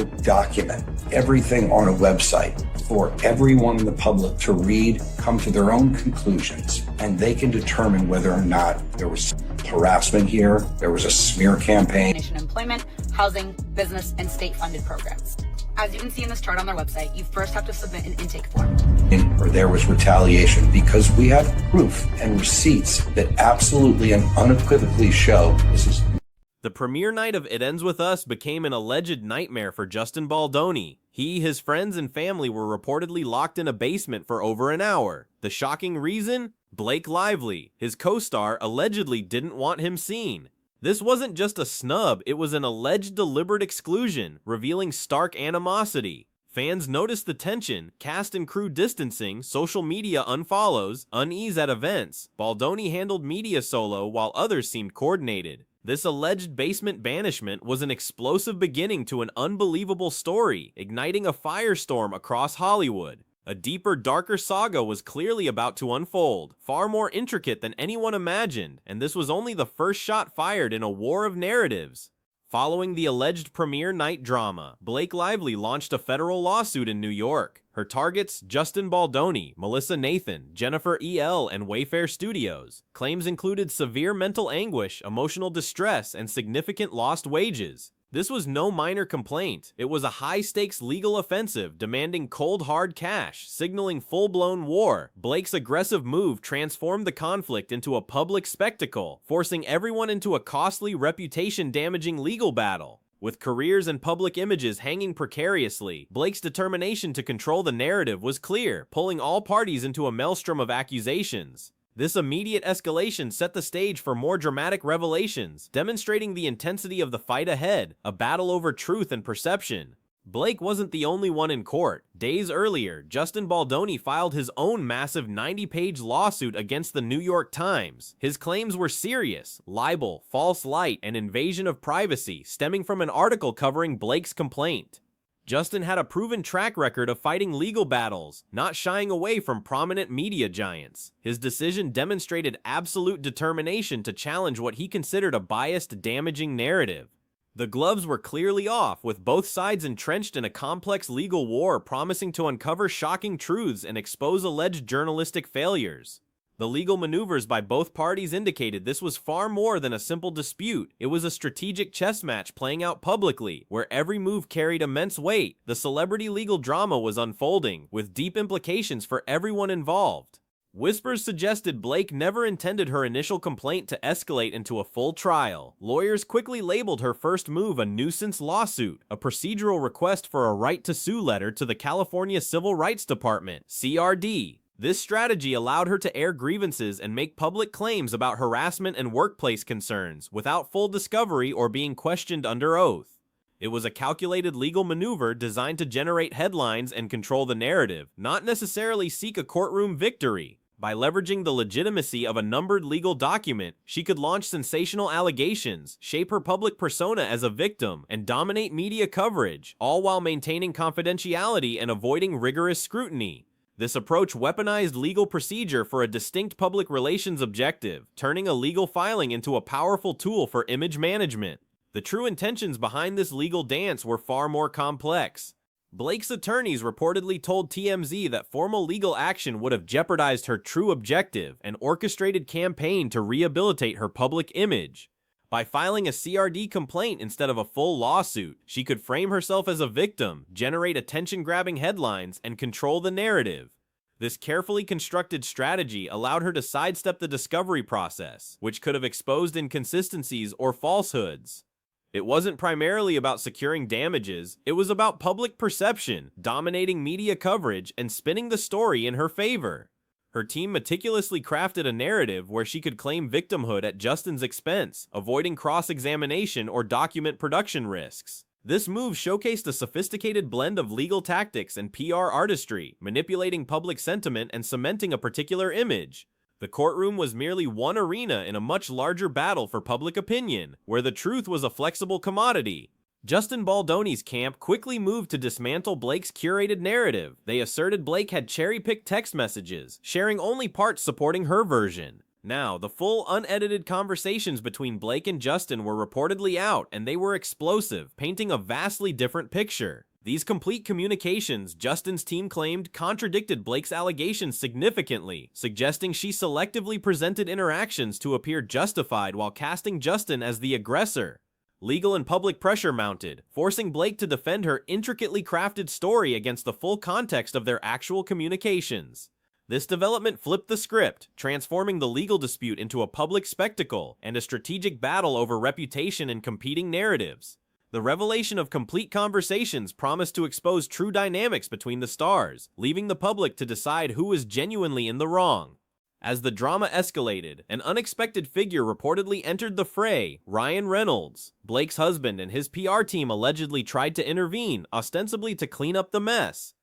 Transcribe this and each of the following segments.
public document, everything on a website for everyone in the public to read, come to their own conclusions, and they can determine whether or not there was harassment here, there was a smear campaign. Employment, housing, business, and state-funded programs. As you can see in this chart on their website, you first have to submit an intake form. Or there was retaliation, because we have proof and receipts that absolutely and unequivocally show this is. The premiere night of It Ends With Us became an alleged nightmare for Justin Baldoni. He, his friends, and family were reportedly locked in a basement for over an hour. The shocking reason? Blake Lively, his co-star, allegedly didn't want him seen. This wasn't just a snub, it was an alleged deliberate exclusion, revealing stark animosity. Fans noticed the tension, cast and crew distancing, social media unfollows, unease at events. Baldoni handled media solo while others seemed coordinated. This alleged basement banishment was an explosive beginning to an unbelievable story, igniting a firestorm across Hollywood. A deeper, darker saga was clearly about to unfold, far more intricate than anyone imagined, and this was only the first shot fired in a war of narratives. Following the alleged premiere night drama, Blake Lively launched a federal lawsuit in New York. Her targets, Justin Baldoni, Melissa Nathan, Jennifer E.L., and Wayfair Studios. Claims included severe mental anguish, emotional distress, and significant lost wages. This was no minor complaint. It was a high-stakes legal offensive demanding cold hard cash, signaling full-blown war. Blake's aggressive move transformed the conflict into a public spectacle, forcing everyone into a costly, reputation-damaging legal battle. With careers and public images hanging precariously, Blake's determination to control the narrative was clear, pulling all parties into a maelstrom of accusations. This immediate escalation set the stage for more dramatic revelations, demonstrating the intensity of the fight ahead, a battle over truth and perception. Blake wasn't the only one in court. Days earlier, Justin Baldoni filed his own massive 90-page lawsuit against the New York Times. His claims were serious: libel, false light, and invasion of privacy, stemming from an article covering Blake's complaint. Justin had a proven track record of fighting legal battles, not shying away from prominent media giants. His decision demonstrated absolute determination to challenge what he considered a biased, damaging narrative. The gloves were clearly off, with both sides entrenched in a complex legal war promising to uncover shocking truths and expose alleged journalistic failures. The legal maneuvers by both parties indicated this was far more than a simple dispute. It was a strategic chess match playing out publicly, where every move carried immense weight. The celebrity legal drama was unfolding, with deep implications for everyone involved. Whispers suggested Blake never intended her initial complaint to escalate into a full trial. Lawyers quickly labeled her first move a nuisance lawsuit, a procedural request for a right-to-sue letter to the California Civil Rights Department, CRD. This strategy allowed her to air grievances and make public claims about harassment and workplace concerns without full discovery or being questioned under oath. It was a calculated legal maneuver designed to generate headlines and control the narrative, not necessarily seek a courtroom victory. By leveraging the legitimacy of a numbered legal document, she could launch sensational allegations, shape her public persona as a victim, and dominate media coverage, all while maintaining confidentiality and avoiding rigorous scrutiny. This approach weaponized legal procedure for a distinct public relations objective, turning a legal filing into a powerful tool for image management. The true intentions behind this legal dance were far more complex. Blake's attorneys reportedly told TMZ that formal legal action would have jeopardized her true objective, an orchestrated campaign to rehabilitate her public image. By filing a CRD complaint instead of a full lawsuit, she could frame herself as a victim, generate attention-grabbing headlines, and control the narrative. This carefully constructed strategy allowed her to sidestep the discovery process, which could have exposed inconsistencies or falsehoods. It wasn't primarily about securing damages, it was about public perception, dominating media coverage, and spinning the story in her favor. Her team meticulously crafted a narrative where she could claim victimhood at Justin's expense, avoiding cross-examination or document production risks. This move showcased a sophisticated blend of legal tactics and PR artistry, manipulating public sentiment and cementing a particular image. The courtroom was merely one arena in a much larger battle for public opinion, where the truth was a flexible commodity. Justin Baldoni's camp quickly moved to dismantle Blake's curated narrative. They asserted Blake had cherry-picked text messages, sharing only parts supporting her version. Now, the full unedited conversations between Blake and Justin were reportedly out, and they were explosive, painting a vastly different picture. These complete communications, Justin's team claimed, contradicted Blake's allegations significantly, suggesting she selectively presented interactions to appear justified while casting Justin as the aggressor. Legal and public pressure mounted, forcing Blake to defend her intricately crafted story against the full context of their actual communications. This development flipped the script, transforming the legal dispute into a public spectacle and a strategic battle over reputation and competing narratives. The revelation of complete conversations promised to expose true dynamics between the stars, leaving the public to decide who was genuinely in the wrong. As the drama escalated, an unexpected figure reportedly entered the fray, Ryan Reynolds. Blake's husband and his PR team allegedly tried to intervene, ostensibly to clean up the mess.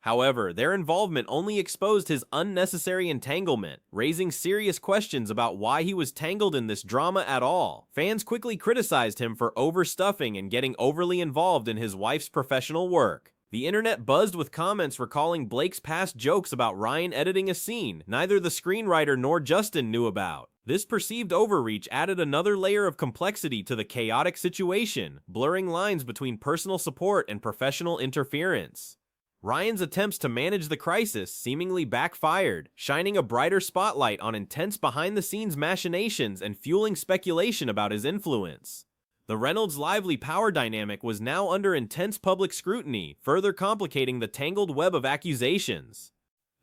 However, their involvement only exposed his unnecessary entanglement, raising serious questions about why he was tangled in this drama at all. Fans quickly criticized him for overstuffing and getting overly involved in his wife's professional work. The internet buzzed with comments recalling Blake's past jokes about Ryan editing a scene neither the screenwriter nor Justin knew about. This perceived overreach added another layer of complexity to the chaotic situation, blurring lines between personal support and professional interference. Ryan's attempts to manage the crisis seemingly backfired, shining a brighter spotlight on intense behind-the-scenes machinations and fueling speculation about his influence. The Reynolds-Lively power dynamic was now under intense public scrutiny, further complicating the tangled web of accusations.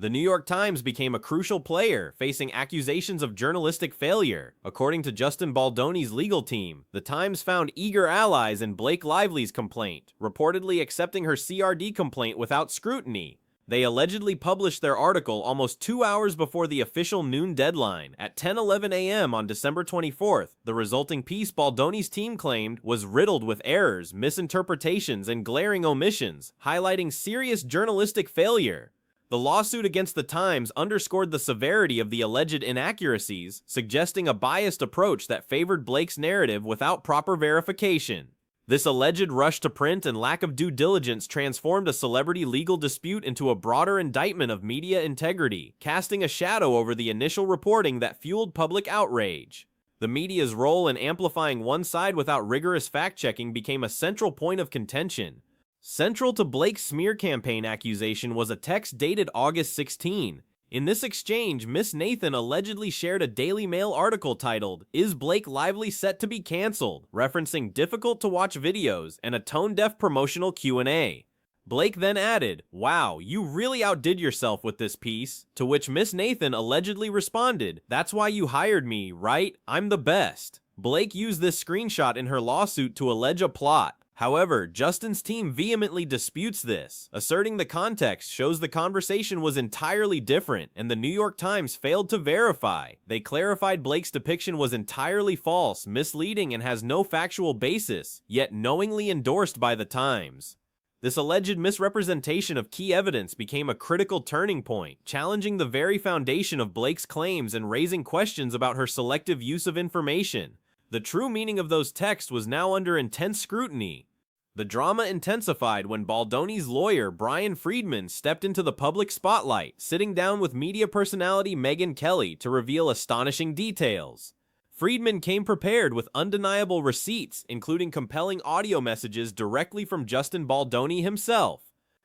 The New York Times became a crucial player, facing accusations of journalistic failure. According to Justin Baldoni's legal team, the Times found eager allies in Blake Lively's complaint, reportedly accepting her CRD complaint without scrutiny. They allegedly published their article almost 2 hours before the official noon deadline, at 10:11 a.m. on December 24th. The resulting piece, Baldoni's team claimed, was riddled with errors, misinterpretations, and glaring omissions, highlighting serious journalistic failure. The lawsuit against the Times underscored the severity of the alleged inaccuracies, suggesting a biased approach that favored Blake's narrative without proper verification. This alleged rush to print and lack of due diligence transformed a celebrity legal dispute into a broader indictment of media integrity, casting a shadow over the initial reporting that fueled public outrage. The media's role in amplifying one side without rigorous fact-checking became a central point of contention. Central to Blake's smear campaign accusation was a text dated August 16. In this exchange, Miss Nathan allegedly shared a Daily Mail article titled, "Is Blake Lively Set to Be Cancelled?" referencing difficult-to-watch videos and a tone-deaf promotional Q&A. Blake then added, "Wow, you really outdid yourself with this piece," to which Miss Nathan allegedly responded, "That's why you hired me, right? I'm the best." Blake used this screenshot in her lawsuit to allege a plot. However, Justin's team vehemently disputes this, asserting the context shows the conversation was entirely different, and the New York Times failed to verify. They clarified Blake's depiction was entirely false, misleading, and has no factual basis, yet knowingly endorsed by the Times. This alleged misrepresentation of key evidence became a critical turning point, challenging the very foundation of Blake's claims and raising questions about her selective use of information. The true meaning of those texts was now under intense scrutiny. The drama intensified when Baldoni's lawyer, Brian Friedman, stepped into the public spotlight, sitting down with media personality Megyn Kelly to reveal astonishing details. Friedman came prepared with undeniable receipts, including compelling audio messages directly from Justin Baldoni himself.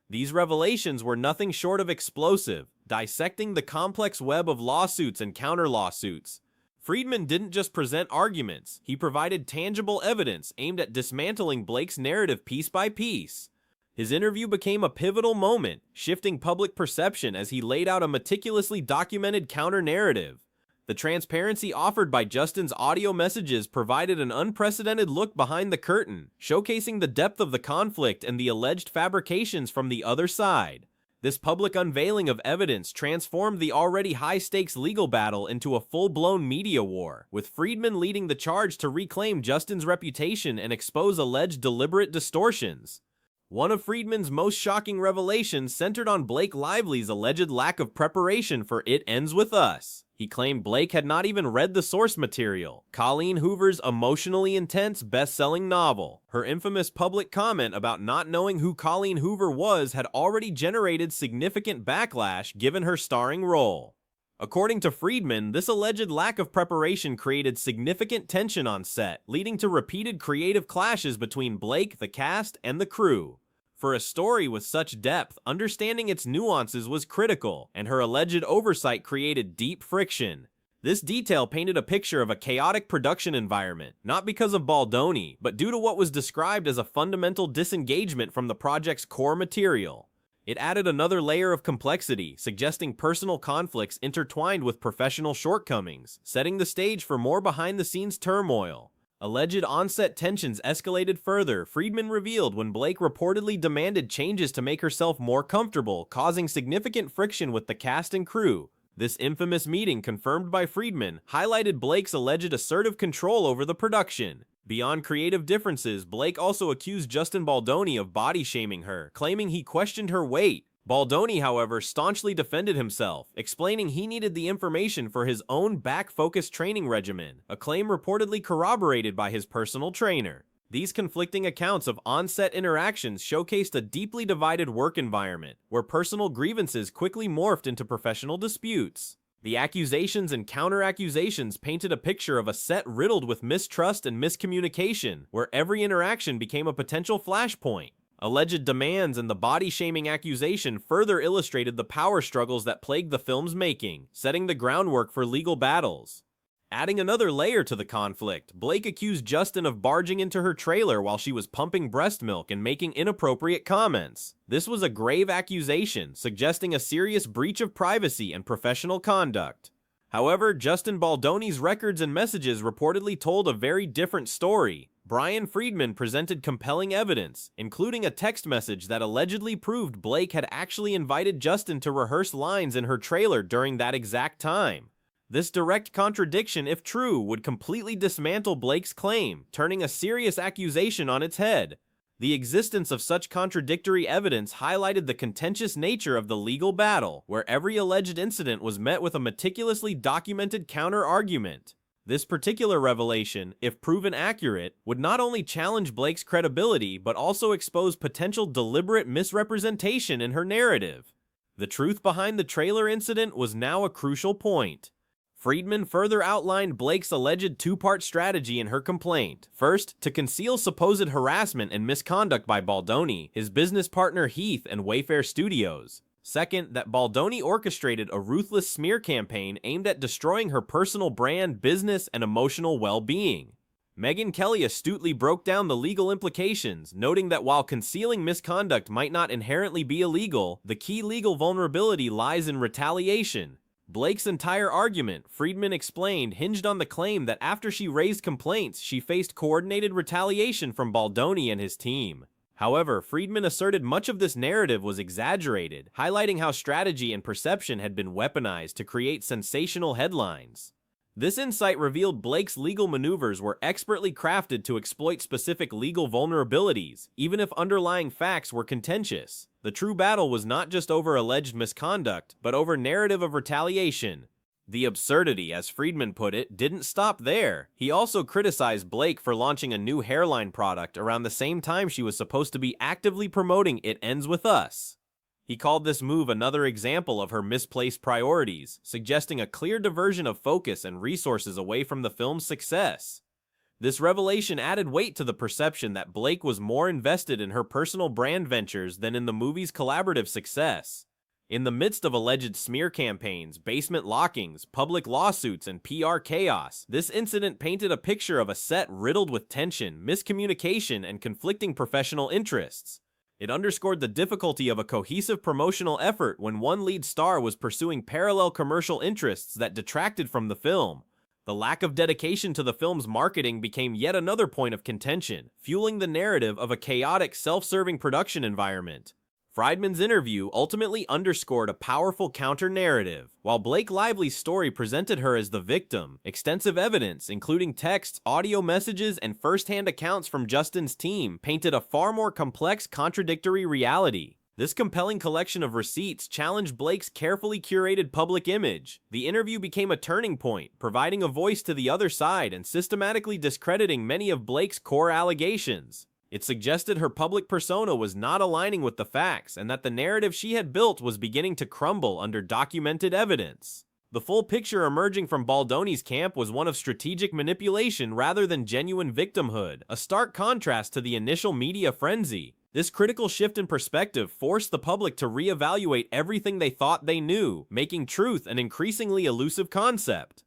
These revelations were nothing short of explosive, dissecting the complex web of lawsuits and counter-lawsuits. Friedman didn't just present arguments, he provided tangible evidence aimed at dismantling Blake's narrative piece by piece. His interview became a pivotal moment, shifting public perception as he laid out a meticulously documented counter-narrative. The transparency offered by Justin's audio messages provided an unprecedented look behind the curtain, showcasing the depth of the conflict and the alleged fabrications from the other side. This public unveiling of evidence transformed the already high-stakes legal battle into a full-blown media war, with Friedman leading the charge to reclaim Justin's reputation and expose alleged deliberate distortions. One of Friedman's most shocking revelations centered on Blake Lively's alleged lack of preparation for It Ends With Us. He claimed Blake had not even read the source material, Colleen Hoover's emotionally intense best-selling novel. Her infamous public comment about not knowing who Colleen Hoover was had already generated significant backlash given her starring role. According to Friedman, this alleged lack of preparation created significant tension on set, leading to repeated creative clashes between Blake, the cast, and the crew. For a story with such depth, understanding its nuances was critical, and her alleged oversight created deep friction. This detail painted a picture of a chaotic production environment, not because of Baldoni, but due to what was described as a fundamental disengagement from the project's core material. It added another layer of complexity, suggesting personal conflicts intertwined with professional shortcomings, setting the stage for more behind-the-scenes turmoil. Alleged on-set tensions escalated further, Friedman revealed, when Blake reportedly demanded changes to make herself more comfortable, causing significant friction with the cast and crew. This infamous meeting, confirmed by Friedman, highlighted Blake's alleged assertive control over the production. Beyond creative differences, Blake also accused Justin Baldoni of body-shaming her, claiming he questioned her weight. Baldoni, however, staunchly defended himself, explaining he needed the information for his own back-focused training regimen, a claim reportedly corroborated by his personal trainer. These conflicting accounts of on-set interactions showcased a deeply divided work environment, where personal grievances quickly morphed into professional disputes. The accusations and counter-accusations painted a picture of a set riddled with mistrust and miscommunication, where every interaction became a potential flashpoint. Alleged demands and the body-shaming accusation further illustrated the power struggles that plagued the film's making, setting the groundwork for legal battles. Adding another layer to the conflict, Blake accused Justin of barging into her trailer while she was pumping breast milk and making inappropriate comments. This was a grave accusation, suggesting a serious breach of privacy and professional conduct. However, Justin Baldoni's records and messages reportedly told a very different story. Brian Friedman presented compelling evidence, including a text message that allegedly proved Blake had actually invited Justin to rehearse lines in her trailer during that exact time. This direct contradiction, if true, would completely dismantle Blake's claim, turning a serious accusation on its head. The existence of such contradictory evidence highlighted the contentious nature of the legal battle, where every alleged incident was met with a meticulously documented counter-argument. This particular revelation, if proven accurate, would not only challenge Blake's credibility, but also expose potential deliberate misrepresentation in her narrative. The truth behind the trailer incident was now a crucial point. Friedman further outlined Blake's alleged two-part strategy in her complaint. First, to conceal supposed harassment and misconduct by Baldoni, his business partner Heath, and Wayfair Studios. Second, that Baldoni orchestrated a ruthless smear campaign aimed at destroying her personal brand, business, and emotional well-being. Megyn Kelly astutely broke down the legal implications, noting that while concealing misconduct might not inherently be illegal, the key legal vulnerability lies in retaliation. Blake's entire argument, Friedman explained, hinged on the claim that after she raised complaints, she faced coordinated retaliation from Baldoni and his team. However, Friedman asserted much of this narrative was exaggerated, highlighting how strategy and perception had been weaponized to create sensational headlines. This insight revealed Blake's legal maneuvers were expertly crafted to exploit specific legal vulnerabilities, even if underlying facts were contentious. The true battle was not just over alleged misconduct, but over narrative of retaliation. The absurdity, as Friedman put it, didn't stop there. He also criticized Blake for launching a new hairline product around the same time she was supposed to be actively promoting It Ends With Us. He called this move another example of her misplaced priorities, suggesting a clear diversion of focus and resources away from the film's success. This revelation added weight to the perception that Blake was more invested in her personal brand ventures than in the movie's collaborative success. In the midst of alleged smear campaigns, basement lockings, public lawsuits, and PR chaos, this incident painted a picture of a set riddled with tension, miscommunication, and conflicting professional interests. It underscored the difficulty of a cohesive promotional effort when one lead star was pursuing parallel commercial interests that detracted from the film. The lack of dedication to the film's marketing became yet another point of contention, fueling the narrative of a chaotic, self-serving production environment. Friedman's interview ultimately underscored a powerful counter-narrative. While Blake Lively's story presented her as the victim, extensive evidence, including texts, audio messages, and first-hand accounts from Justin's team, painted a far more complex, contradictory reality. This compelling collection of receipts challenged Blake's carefully curated public image. The interview became a turning point, providing a voice to the other side and systematically discrediting many of Blake's core allegations. It suggested her public persona was not aligning with the facts and that the narrative she had built was beginning to crumble under documented evidence. The full picture emerging from Baldoni's camp was one of strategic manipulation rather than genuine victimhood, a stark contrast to the initial media frenzy. This critical shift in perspective forced the public to reevaluate everything they thought they knew, making truth an increasingly elusive concept.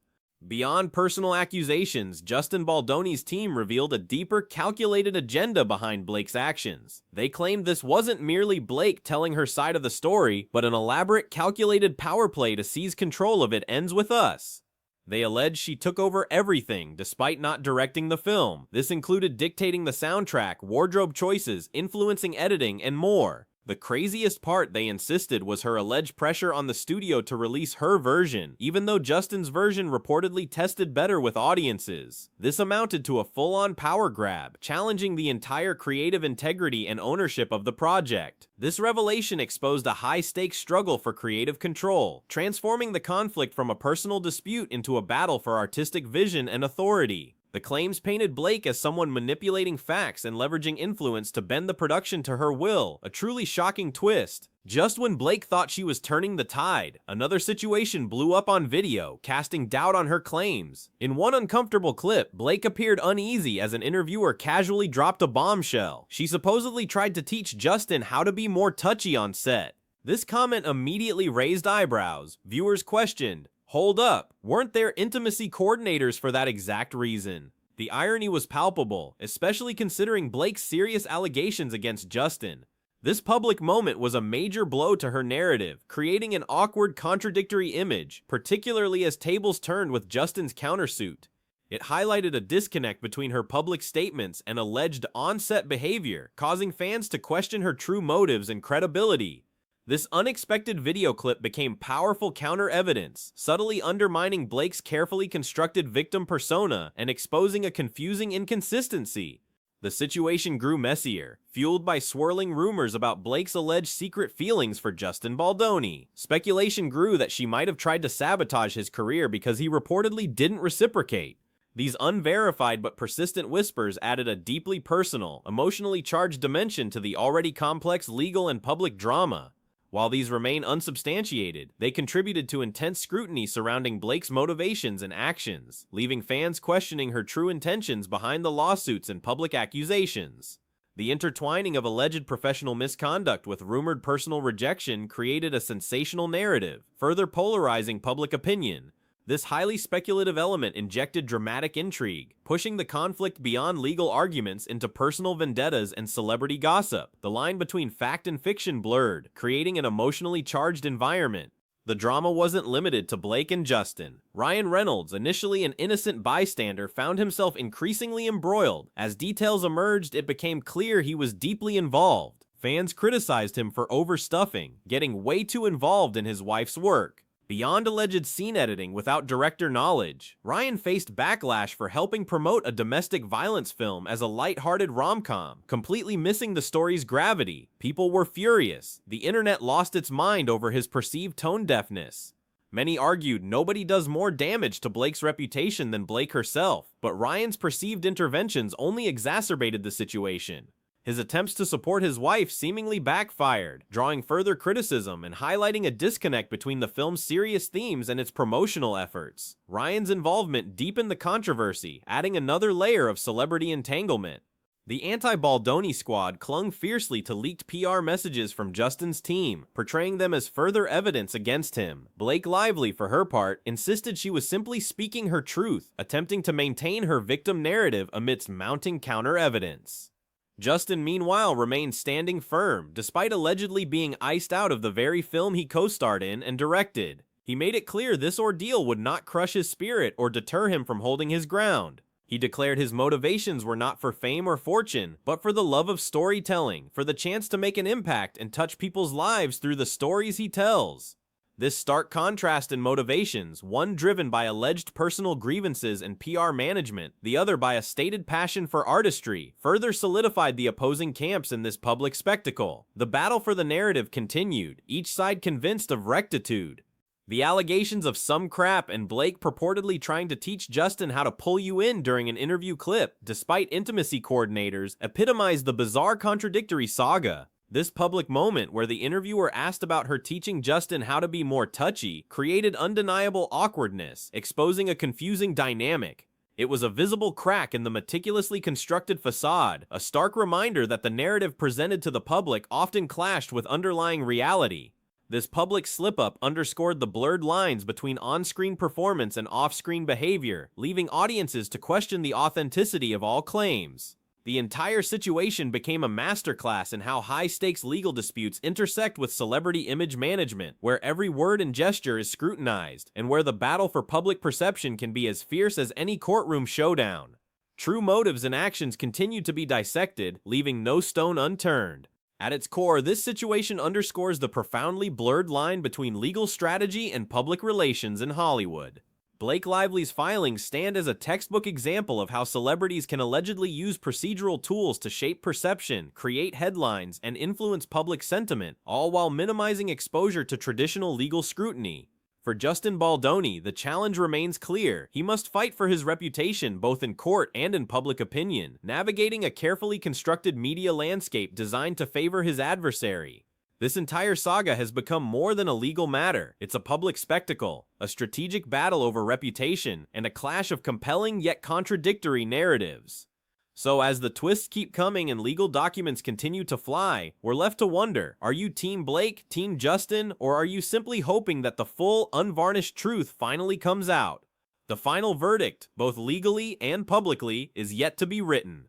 Beyond personal accusations, Justin Baldoni's team revealed a deeper, calculated agenda behind Blake's actions. They claimed this wasn't merely Blake telling her side of the story, but an elaborate, calculated power play to seize control of It Ends With Us. They alleged she took over everything, despite not directing the film. This included dictating the soundtrack, wardrobe choices, influencing editing, and more. The craziest part, they insisted, was her alleged pressure on the studio to release her version, even though Justin's version reportedly tested better with audiences. This amounted to a full-on power grab, challenging the entire creative integrity and ownership of the project. This revelation exposed a high-stakes struggle for creative control, transforming the conflict from a personal dispute into a battle for artistic vision and authority. The claims painted Blake as someone manipulating facts and leveraging influence to bend the production to her will, a truly shocking twist. Just when Blake thought she was turning the tide, another situation blew up on video, casting doubt on her claims. In one uncomfortable clip, Blake appeared uneasy as an interviewer casually dropped a bombshell. She supposedly tried to teach Justin how to be more touchy on set. This comment immediately raised eyebrows. Viewers questioned, "Hold up, weren't there intimacy coordinators for that exact reason?" The irony was palpable, especially considering Blake's serious allegations against Justin. This public moment was a major blow to her narrative, creating an awkward, contradictory image, particularly as tables turned with Justin's countersuit. It highlighted a disconnect between her public statements and alleged on-set behavior, causing fans to question her true motives and credibility. This unexpected video clip became powerful counter-evidence, subtly undermining Blake's carefully constructed victim persona and exposing a confusing inconsistency. The situation grew messier, fueled by swirling rumors about Blake's alleged secret feelings for Justin Baldoni. Speculation grew that she might have tried to sabotage his career because he reportedly didn't reciprocate. These unverified but persistent whispers added a deeply personal, emotionally charged dimension to the already complex legal and public drama. While these remain unsubstantiated, they contributed to intense scrutiny surrounding Blake's motivations and actions, leaving fans questioning her true intentions behind the lawsuits and public accusations. The intertwining of alleged professional misconduct with rumored personal rejection created a sensational narrative, further polarizing public opinion. This highly speculative element injected dramatic intrigue, pushing the conflict beyond legal arguments into personal vendettas and celebrity gossip. The line between fact and fiction blurred, creating an emotionally charged environment. The drama wasn't limited to Blake and Justin. Ryan Reynolds, initially an innocent bystander, found himself increasingly embroiled. As details emerged, it became clear he was deeply involved. Fans criticized him for overstuffing, getting way too involved in his wife's work. Beyond alleged scene editing without director knowledge, Ryan faced backlash for helping promote a domestic violence film as a light-hearted rom-com, completely missing the story's gravity. People were furious. The internet lost its mind over his perceived tone deafness. Many argued nobody does more damage to Blake's reputation than Blake herself, but Ryan's perceived interventions only exacerbated the situation. His attempts to support his wife seemingly backfired, drawing further criticism and highlighting a disconnect between the film's serious themes and its promotional efforts. Ryan's involvement deepened the controversy, adding another layer of celebrity entanglement. The anti-Baldoni squad clung fiercely to leaked PR messages from Justin's team, portraying them as further evidence against him. Blake Lively, for her part, insisted she was simply speaking her truth, attempting to maintain her victim narrative amidst mounting counter-evidence. Justin, meanwhile, remained standing firm, despite allegedly being iced out of the very film he co-starred in and directed. He made it clear this ordeal would not crush his spirit or deter him from holding his ground. He declared his motivations were not for fame or fortune, but for the love of storytelling, for the chance to make an impact and touch people's lives through the stories he tells. This stark contrast in motivations, one driven by alleged personal grievances and PR management, the other by a stated passion for artistry, further solidified the opposing camps in this public spectacle. The battle for the narrative continued, each side convinced of rectitude. The allegations of some crap and Blake purportedly trying to teach Justin how to pull you in during an interview clip, despite intimacy coordinators, epitomized the bizarre contradictory saga. This public moment, where the interviewer asked about her teaching Justin how to be more touchy, created undeniable awkwardness, exposing a confusing dynamic. It was a visible crack in the meticulously constructed facade, a stark reminder that the narrative presented to the public often clashed with underlying reality. This public slip-up underscored the blurred lines between on-screen performance and off-screen behavior, leaving audiences to question the authenticity of all claims. The entire situation became a masterclass in how high-stakes legal disputes intersect with celebrity image management, where every word and gesture is scrutinized, and where the battle for public perception can be as fierce as any courtroom showdown. True motives and actions continued to be dissected, leaving no stone unturned. At its core, this situation underscores the profoundly blurred line between legal strategy and public relations in Hollywood. Blake Lively's filings stand as a textbook example of how celebrities can allegedly use procedural tools to shape perception, create headlines, and influence public sentiment, all while minimizing exposure to traditional legal scrutiny. For Justin Baldoni, the challenge remains clear. He must fight for his reputation both in court and in public opinion, navigating a carefully constructed media landscape designed to favor his adversary. This entire saga has become more than a legal matter. It's a public spectacle, a strategic battle over reputation, and a clash of compelling yet contradictory narratives. So as the twists keep coming and legal documents continue to fly, we're left to wonder, are you Team Blake, Team Justin, or are you simply hoping that the full, unvarnished truth finally comes out? The final verdict, both legally and publicly, is yet to be written.